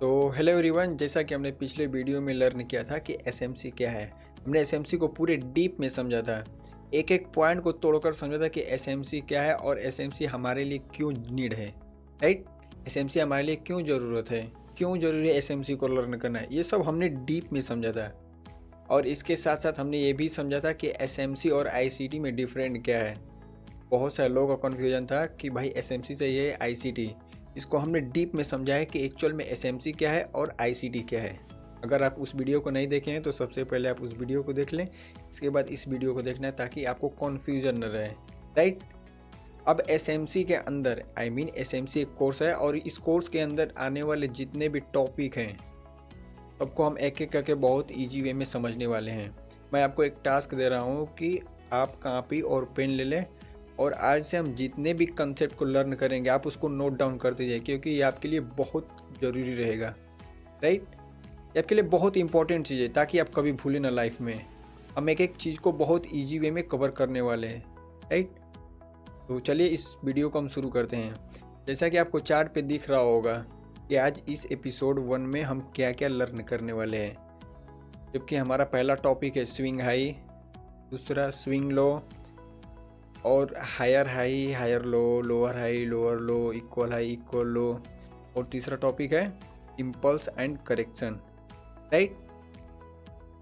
तो hello everyone, जैसा कि हमने पिछले वीडियो में लर्न किया था कि एसएमसी क्या है। हमने एसएमसी को पूरे डीप में समझा था, एक एक पॉइंट को तोड़कर समझा था कि एसएमसी क्या है और एसएमसी हमारे लिए क्यों नीड है। राइट, एसएमसी हमारे लिए क्यों ज़रूरत है, क्यों ज़रूरी है एसएमसी को लर्न करना है, ये सब हमने डीप में समझा था। और इसके साथ साथ हमने ये भी समझा था कि एसएमसी और आईसीटी में डिफरेंट क्या है। बहुत सारे लोगों का कन्फ्यूजन था कि भाई एसएमसी चाहिए आईसीटी। इसको हमने डीप में समझा है कि एक्चुअल में एसएमसी क्या है और आईसीटी क्या है। अगर आप उस वीडियो को नहीं देखे हैं तो सबसे पहले आप उस वीडियो को देख लें, इसके बाद इस वीडियो को देखना है ताकि आपको कन्फ्यूजन न रहे। राइट, अब एसएमसी के अंदर एसएमसी एक कोर्स है और इस कोर्स के अंदर आने वाले जितने भी टॉपिक हैं सबको हम एक एक करके बहुत ईजी वे में समझने वाले हैं। मैं आपको एक टास्क दे रहा हूँ कि आप कॉपी और पेन ले लें और आज से हम जितने भी कंसेप्ट को लर्न करेंगे आप उसको नोट डाउन करते जाइए, क्योंकि ये आपके लिए बहुत ज़रूरी रहेगा। राइट, ये आपके लिए बहुत इंपॉर्टेंट चीज़ है ताकि आप कभी भूलें ना लाइफ में। हम एक एक चीज़ को बहुत ईजी वे में कवर करने वाले हैं। राइट, तो चलिए इस वीडियो को हम शुरू करते हैं। जैसा कि आपको चार्ट पे दिख रहा होगा कि आज इस एपिसोड 1 में हम क्या क्या लर्न करने वाले हैं। जबकि हमारा पहला टॉपिक है स्विंग हाई, दूसरा स्विंग लो और higher high higher low, lower high lower low, equal high equal low, और तीसरा टॉपिक है इम्पल्स एंड करेक्शन। राइट,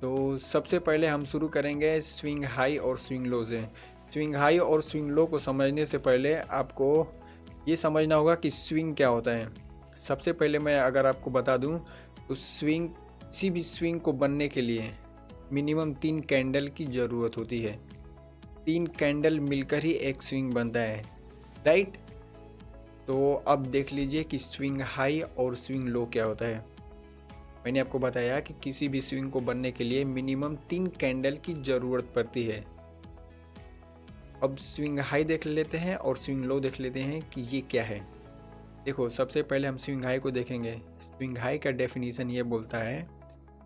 तो सबसे पहले हम शुरू करेंगे स्विंग हाई और स्विंग लो से। स्विंग हाई और स्विंग लो को समझने से पहले आपको ये समझना होगा कि स्विंग क्या होता है। सबसे पहले मैं अगर आपको बता दूं तो स्विंग, किसी भी स्विंग को बनने के लिए मिनिमम 3 कैंडल की ज़रूरत होती है। 3 कैंडल मिलकर ही एक स्विंग बनता है। राइट, तो अब देख लीजिए कि स्विंग हाई और स्विंग लो क्या होता है। मैंने आपको बताया कि किसी भी स्विंग को बनने के लिए मिनिमम 3 कैंडल की ज़रूरत पड़ती है। अब स्विंग हाई देख लेते हैं और स्विंग लो देख लेते हैं कि ये क्या है। देखो, सबसे पहले हम स्विंग हाई को देखेंगे। स्विंग हाई का डेफिनेशन ये बोलता है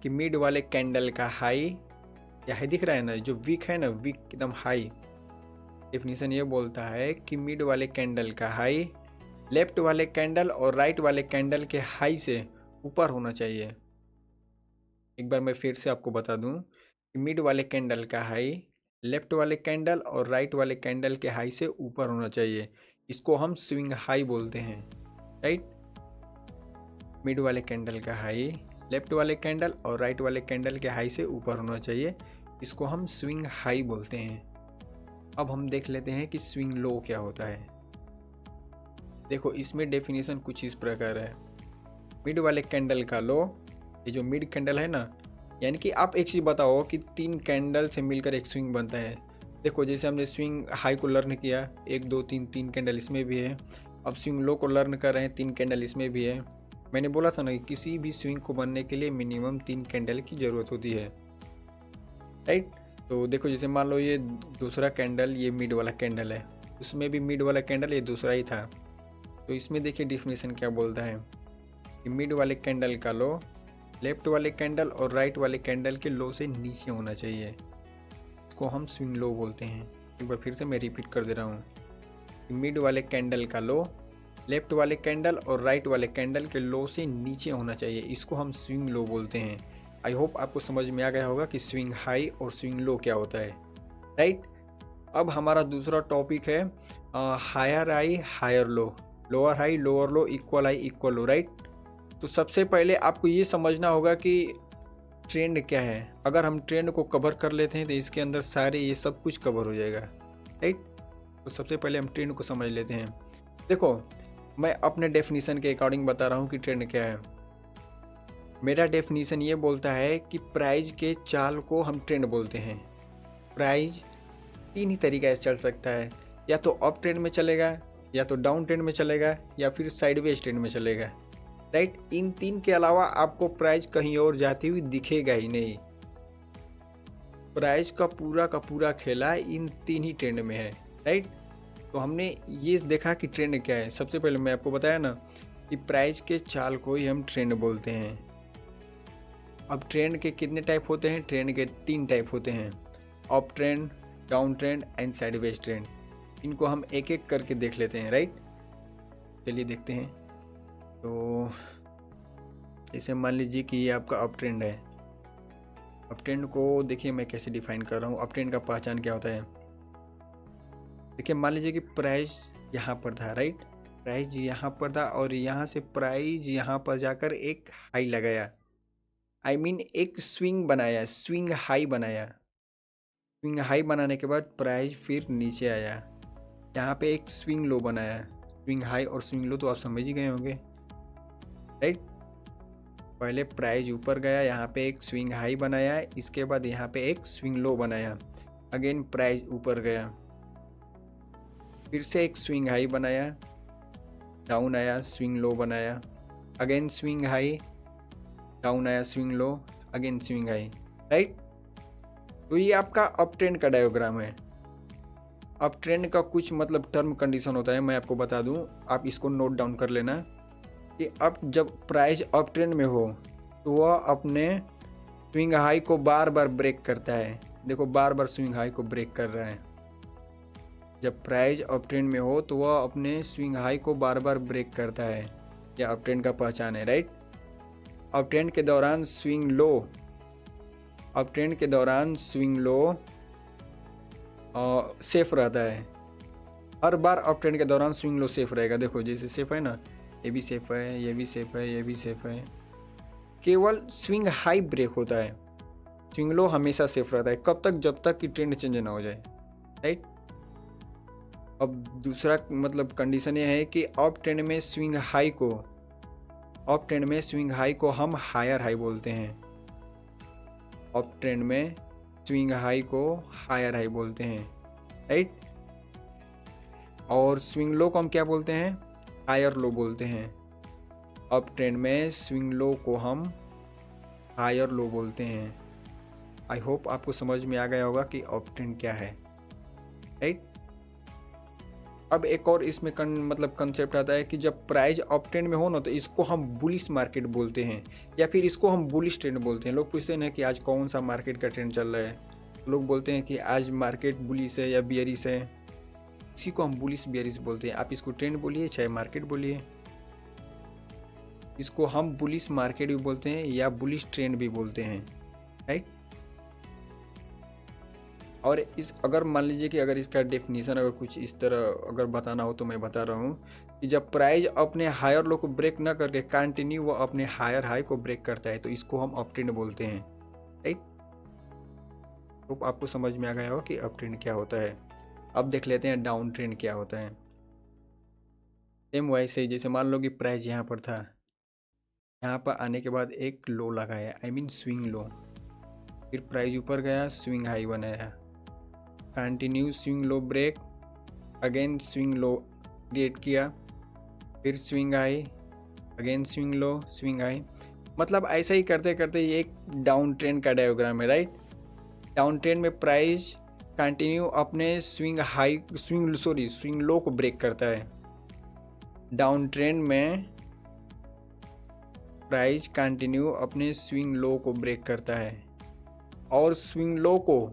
कि मिड वाले कैंडल का हाई, या हाई दिख रहा है ना, जो वीक है ना, वीक एकदम हाई। डेफिनेशन ये बोलता है कि मिड वाले कैंडल का हाई लेफ्ट वाले कैंडल और राइट वाले कैंडल के हाई से ऊपर होना चाहिए। एक बार मैं फिर से आपको बता दूं कि मिड वाले कैंडल का हाई लेफ्ट वाले कैंडल और राइट वाले कैंडल के हाई से ऊपर होना चाहिए। इसको हम स्विंग हाई बोलते हैं। राइट, मिड वाले कैंडल का हाई लेफ्ट वाले कैंडल और राइट वाले कैंडल के हाई से ऊपर होना चाहिए, इसको हम स्विंग हाई बोलते हैं। अब हम देख लेते हैं कि स्विंग लो क्या होता है। देखो, इसमें डेफिनेशन कुछ इस प्रकार है। मिड वाले कैंडल का लो, ये जो मिड कैंडल है ना, यानी कि आप एक चीज़ बताओ कि 3 कैंडल से मिलकर एक स्विंग बनता है। देखो, जैसे हमने स्विंग हाई को लर्न किया, 1 2 3 3 कैंडल इसमें भी है। अब स्विंग लो को लर्न कर रहे हैं, 3 कैंडल इसमें भी है। मैंने बोला था ना कि किसी भी स्विंग को बनने के लिए मिनिमम 3 कैंडल की ज़रूरत होती है। राइट, तो देखो, जैसे मान लो ये दूसरा कैंडल, ये मिड वाला कैंडल है, उसमें भी मिड वाला कैंडल ये दूसरा ही था। तो इसमें देखिए डेफिनेशन क्या बोलता है कि मिड वाले कैंडल का लो लेफ्ट वाले कैंडल और राइट वाले कैंडल के लो से नीचे होना चाहिए, इसको हम स्विंग लो बोलते हैं। एक बार फिर से मैं रिपीट कर दे रहा हूँ कि मिड वाले कैंडल का लो लेफ्ट वाले कैंडल और राइट वाले कैंडल के लो से नीचे होना चाहिए, इसको हम स्विंग लो बोलते हैं। आई होप आपको समझ में आ गया होगा कि स्विंग हाई और स्विंग लो क्या होता है। राइट, अब हमारा दूसरा टॉपिक है higher high higher low, lower high lower low, equal high equal low. Right, तो सबसे पहले आपको ये समझना होगा कि ट्रेंड क्या है। अगर हम ट्रेंड को कवर कर लेते हैं तो इसके अंदर सारे ये सब कुछ कवर हो जाएगा। राइट, तो सबसे पहले हम ट्रेंड को समझ लेते हैं। देखो, मैं अपने डेफिनेशन के अकॉर्डिंग बता रहा हूँ कि ट्रेंड क्या है। मेरा डेफिनेशन ये बोलता है कि प्राइस के चाल को हम ट्रेंड बोलते हैं। प्राइस 3 ही तरीके से चल सकता है, या तो अप ट्रेंड में चलेगा, या तो डाउन ट्रेंड में चलेगा, या फिर साइडवेज ट्रेंड में चलेगा। राइट, इन 3 के अलावा आपको प्राइस कहीं और जाती हुई दिखेगा ही नहीं। प्राइस का पूरा खेला इन 3 ही ट्रेंड में है। राइट, तो हमने ये देखा कि ट्रेंड क्या है। सबसे पहले मैं आपको बताया ना कि प्राइस के चाल को ही हम ट्रेंड बोलते हैं। अब ट्रेंड के कितने टाइप होते हैं? ट्रेंड के 3 टाइप होते हैं, up trend, down trend and sideways trend. इनको हम एक एक करके देख लेते हैं। राइट, चलिए देखते हैं। तो जैसे मान लीजिए कि ये आपका अप ट्रेंड है। अप ट्रेंड को देखिए मैं कैसे डिफाइन कर रहा हूँ। अप ट्रेंड का पहचान क्या होता है? देखिए मान लीजिए कि प्राइस यहाँ पर था, राइट? प्राइस यहाँ पर था और यहाँ से प्राइस यहाँ पर जाकर एक हाई लगाया। आई मीन एक स्विंग बनाया, स्विंग हाई बनाया। स्विंग हाई बनाने के बाद प्राइस फिर नीचे आया, यहाँ पे एक स्विंग लो बनाया। स्विंग हाई और स्विंग लो तो आप समझ ही गए होंगे, राइट? पहले प्राइस ऊपर गया, यहाँ पे एक स्विंग हाई बनाया, इसके बाद यहाँ पे एक स्विंग लो बनाया। अगेन प्राइस ऊपर गया, फिर से एक स्विंग हाई बनाया, डाउन आया, स्विंग लो बनाया, अगेन स्विंग हाई, डाउन आया, swing low, again swing high, right? तो ये आपका अप ट्रेंड का डायग्राम है। अप ट्रेंड का कुछ मतलब टर्म कंडीशन होता है, मैं आपको बता दूं, आप इसको नोट डाउन कर लेना कि अब जब प्राइस अप ट्रेंड में हो तो वह अपने स्विंग हाई को बार बार ब्रेक करता है। देखो बार बार स्विंग हाई को ब्रेक कर रहा है। जब प्राइस अप ट्रेंड में हो तो वह अपने स्विंग हाई को बार बार ब्रेक करता है। यह अप ट्रेंड का पहचान है, राइट? अप ट्रेंड के दौरान स्विंग लो, अप ट्रेंड के दौरान स्विंग लो सेफ रहता है। हर बार अप ट्रेंड के दौरान स्विंग लो सेफ रहेगा। देखो जैसे सेफ है ना, ये भी सेफ है, ये भी सेफ है, ये भी सेफ है। केवल स्विंग हाई ब्रेक होता है, स्विंग लो हमेशा सेफ रहता है। कब तक? जब तक कि ट्रेंड चेंज ना हो जाए, राइट? अब दूसरा मतलब कंडीशन ये है कि अप ट्रेंड में स्विंग हाई को, अप ट्रेंड में स्विंग हाई को हम हायर हाई बोलते हैं। अप ट्रेंड में स्विंग हाई को हायर हाई बोलते हैं, राइट? और स्विंग लो को हम क्या बोलते हैं? हायर लो बोलते हैं। अप ट्रेंड में स्विंग लो को हम हायर लो बोलते हैं। आई होप आपको समझ में आ गया होगा कि अप ट्रेंड क्या है, राइट? अब एक और इसमें मतलब कंसेप्ट आता है कि जब प्राइस अप ट्रेंड में हो ना तो इसको हम बुलिश मार्केट बोलते हैं, या फिर इसको हम बुलिश ट्रेंड बोलते हैं। लोग पूछते हैं कि आज कौन सा मार्केट का ट्रेंड चल रहा है, लोग बोलते हैं कि आज मार्केट बुलिश है या बियरिश है। इसी को हम बुलिश बियरिश बोलते हैं। आप इसको ट्रेंड बोलिए चाहे मार्केट बोलिए, इसको हम बुलिश मार्केट भी बोलते हैं या बुलिश ट्रेंड भी बोलते हैं, राइट? और इस अगर मान लीजिए कि अगर इसका डेफिनेशन अगर कुछ इस तरह अगर बताना हो तो मैं बता रहा हूँ कि जब प्राइस अपने हायर लो को ब्रेक ना करके कंटिन्यू वो अपने हायर हाई को ब्रेक करता है तो इसको हम अप ट्रेंड बोलते हैं, राइट? तो आपको समझ में आ गया होगा कि अप ट्रेंड क्या होता है। अब देख लेते हैं डाउन ट्रेंड क्या होता है। सेम वैसे ही जैसे मान लो कि प्राइस यहाँ पर था, यहाँ पर आने के बाद एक लो लगाया, आई मीन स्विंग लो, फिर प्राइस ऊपर गया, स्विंग हाई बनाया, continue swing low break, again swing low create किया, फिर swing high, again swing low, swing high. मतलब ऐसा ही करते करते ये एक डाउन ट्रेंड का डायग्राम है, राइट? डाउन ट्रेंड में प्राइस कंटिन्यू अपने स्विंग लो को ब्रेक करता है। डाउन ट्रेंड में प्राइस कंटिन्यू अपने स्विंग लो को ब्रेक करता है और स्विंग लो को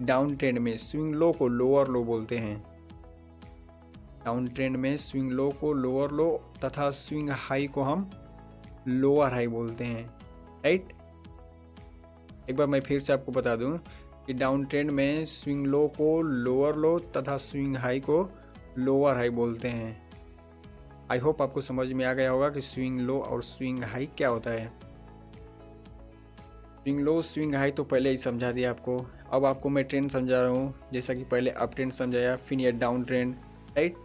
डाउन ट्रेंड में स्विंग लो को लोअर लो बोलते हैं। डाउन ट्रेंड में स्विंग लो को लोअर लो तथा स्विंग हाई को हम लोअर हाई बोलते हैं, राइट? एक बार मैं फिर से आपको बता दूं कि डाउन ट्रेंड में स्विंग लो को लोअर लो तथा स्विंग हाई को लोअर हाई बोलते हैं। आई होप आपको समझ में आ गया होगा कि स्विंग लो और स्विंग हाई क्या होता है। स्विंग लो स्विंग हाई तो पहले ही समझा दिया आपको। अब आपको मैं ट्रेंड समझा रहा हूँ, जैसा कि पहले अप ट्रेंड समझाया, फिर ये डाउन ट्रेंड, राइट?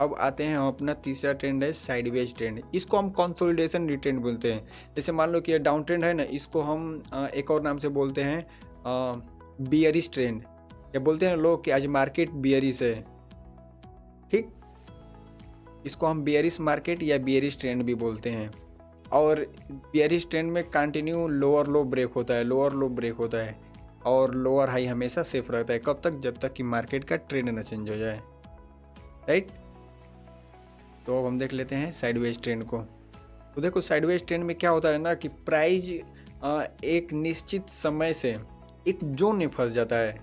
अब आते हैं हम अपना तीसरा ट्रेंड है साइडवेज ट्रेंड। इसको हम कंसोलिडेशन ट्रेंड बोलते हैं। जैसे मान लो कि ये डाउन ट्रेंड है ना, इसको हम एक और नाम से बोलते हैं बियरिश ट्रेंड, या बोलते हैं लोग कि आज मार्केट बियरिश है, ठीक? इसको हम बियरिश मार्केट या बियरिश ट्रेंड भी बोलते हैं। और बियरिश ट्रेंड में कंटिन्यू लोअर लो ब्रेक होता है, लोअर लो ब्रेक होता है और लोअर हाई हमेशा सेफ रहता है। कब तक? जब तक कि मार्केट का ट्रेंड न चेंज हो जाए, राइट? तो अब हम देख लेते हैं साइडवेज ट्रेंड को। तो देखो साइडवेज ट्रेंड में क्या होता है ना कि प्राइस एक निश्चित समय से एक जोन में फंस जाता है।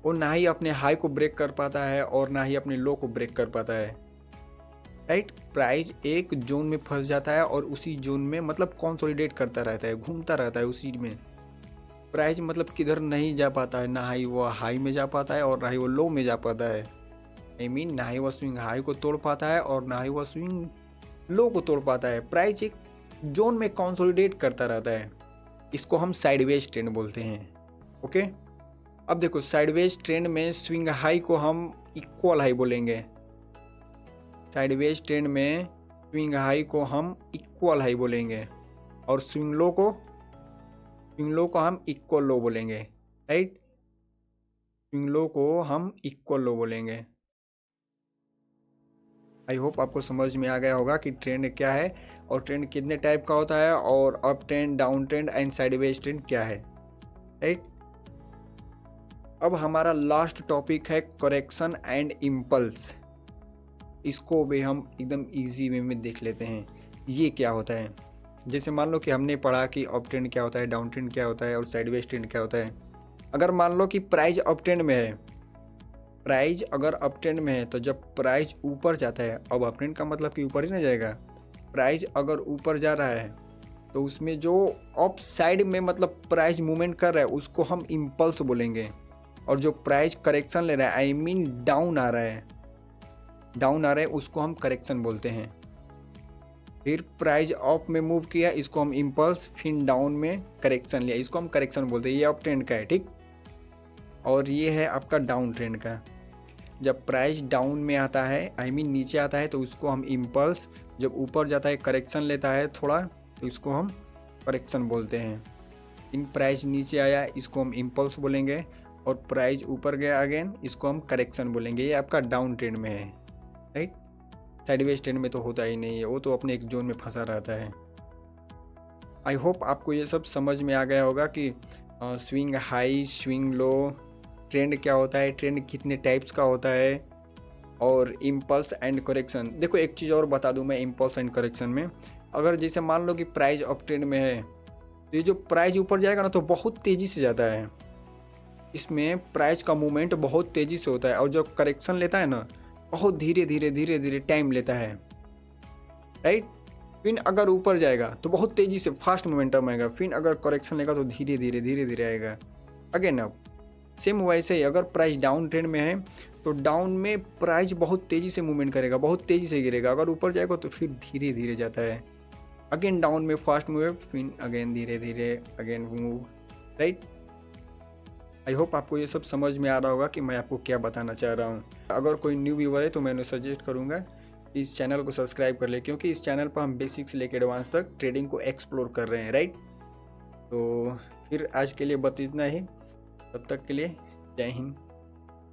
वो ना ही अपने हाई को ब्रेक कर पाता है और ना ही अपने लो को ब्रेक कर पाता है, राइट। प्राइस एक जोन में फंस जाता है और उसी जोन में मतलब कंसोलिडेट करता रहता है, घूमता रहता है उसी में। प्राइस मतलब किधर नहीं जा पाता है, ना ही वो हाई में जा पाता है और ना ही वो लो में जा पाता है। आई मीन ना ही वो स्विंग हाई को तोड़ पाता है और ना ही वो स्विंग लो को तोड़ पाता है। प्राइस एक जोन में कंसोलिडेट करता रहता है। इसको हम साइडवेज ट्रेंड बोलते हैं। ओके, अब देखो साइडवेज ट्रेंड में स्विंग हाई को हम इक्वल हाई बोलेंगे। साइडवेज ट्रेंड में स्विंग हाई को हम इक्वल हाई बोलेंगे और स्विंग लो को हम इक्वल लो बोलेंगे। राइट, स्विंग लो को हम इक्वल लो बोलेंगे। आई होप आपको समझ में आ गया होगा कि ट्रेंड क्या है और ट्रेंड कितने टाइप का होता है और up trend, down trend and sideways trend क्या है। राइट, अब हमारा लास्ट टॉपिक है करेक्शन एंड इम्पल्स। इसको भी हम एकदम इजी वे में देख लेते हैं ये क्या होता है। जैसे मान लो कि हमने पढ़ा कि अप ट्रेंड क्या होता है, डाउन ट्रेंड क्या होता है और साइडवेज ट्रेंड क्या होता है। अगर मान लो कि प्राइस अप ट्रेंड में है, प्राइस अगर अप ट्रेंड में है तो जब प्राइस ऊपर जाता है, अब अप ट्रेंड का मतलब कि ऊपर ही ना जाएगा। प्राइस अगर ऊपर जा रहा है तो उसमें जो अप साइड में मतलब प्राइस मूवमेंट कर रहा है उसको हम इम्पल्स बोलेंगे। और जो प्राइस करेक्शन ले रहा है, आई मीन डाउन आ रहा है, उसको हम करेक्शन बोलते हैं। फिर प्राइस अप में मूव किया, इसको हम इम्पल्स, फिर डाउन में करेक्शन लिया, इसको हम करेक्शन बोलते हैं। ये अप ट्रेंड का है, ठीक। और ये है आपका डाउन ट्रेंड का। जब प्राइस डाउन में आता है, आई मीन नीचे आता है, तो उसको हम इम्पल्स, जब ऊपर जाता है करेक्शन लेता है थोड़ा, तो इसको हम करेक्शन बोलते हैं। इन प्राइस नीचे आया, इसको हम इम्पल्स बोलेंगे और प्राइस ऊपर गया अगेन, इसको हम करेक्शन बोलेंगे। ये आपका डाउन ट्रेंड में है। राइट, साइडवेज ट्रेंड में तो होता ही नहीं है, वो तो अपने एक जोन में फंसा रहता है। आई होप आपको ये सब समझ में आ गया होगा कि swing high, swing low, trend क्या होता है, ट्रेंड कितने टाइप्स का होता है और इम्पल्स एंड करेक्शन। देखो एक चीज़ और बता दूं मैं इम्पल्स एंड करेक्शन में, अगर जैसे मान लो कि प्राइस अप ट्रेंड में है तो ये जो प्राइस ऊपर जाएगा ना तो बहुत तेज़ी से जाता है। इसमें प्राइस का मूवमेंट बहुत तेज़ी से होता है और जो करेक्शन लेता है ना बहुत धीरे धीरे टाइम लेता है। राइट, फिर अगर ऊपर जाएगा तो बहुत तेज़ी से फास्ट मोमेंटम आएगा, फिर अगर करेक्शन लेगा तो धीरे धीरे आएगा। अगेन अब सेम वैसे ही अगर प्राइस डाउन ट्रेंड में है तो डाउन में प्राइस बहुत तेज़ी से मूवमेंट करेगा, बहुत तेज़ी से गिरेगा। अगर ऊपर जाएगा तो फिर धीरे धीरे जाता है। अगेन डाउन में फास्ट मूव, फिर अगेन धीरे again move. Right, I hope आपको ये सब समझ में आ रहा होगा कि मैं आपको क्या बताना चाह रहा हूँ। अगर कोई न्यू व्यूवर है तो मैं उन्हें सजेस्ट करूँगा इस चैनल को सब्सक्राइब कर ले, क्योंकि इस चैनल पर हम बेसिक से लेकर एडवांस तक ट्रेडिंग को एक्सप्लोर कर रहे हैं। राइट, तो फिर आज के लिए बस इतना ही। तब तक के लिए जय हिंद।